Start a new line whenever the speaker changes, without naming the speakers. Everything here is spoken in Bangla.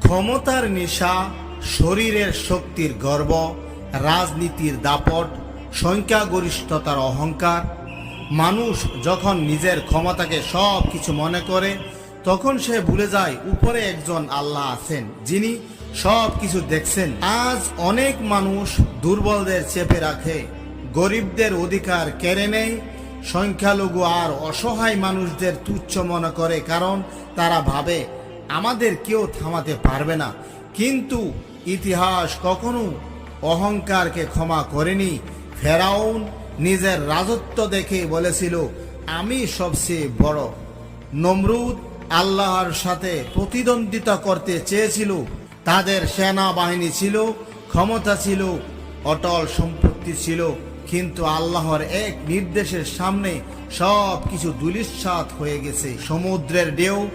ক্ষমতার নেশা, শরীরের শক্তির গর্ব, রাজনীতির দাপট, সংখ্যাগরিষ্ঠতার অহংকার। মানুষ যখন নিজের ক্ষমতাকে সব কিছু মনে করে তখন সে ভুলে যায় উপরে একজন আল্লাহ আছেন যিনি সব কিছু দেখছেন। আজ অনেক মানুষ দুর্বলদের চেপে রাখে, গরিবদের অধিকার কেড়ে নেয়, সংখ্যালঘু আর অসহায় মানুষদের তুচ্ছ মনে করে, কারণ তারা ভাবে আমাদের কেউ থামাতে পারবে না। কিন্তু ইতিহাস কখনো অহংকারকে ক্ষমা করেনি। ফেরাউন নিজের রাজত্ব দেখে বলেছিল আমি সবচেয়ে বড়। নমরুদ আল্লাহর সাথে প্রতিদ্বন্দ্বিতা করতে চেয়েছিল। তাদের সেনাবাহিনী ছিল, ক্ষমতা ছিল, অটল সম্পত্তি ছিল, কিন্তু আল্লাহর এক নির্দেশের সামনে সব কিছু ধূলিসাৎ হয়ে গেছে। সমুদ্রের ঢেউ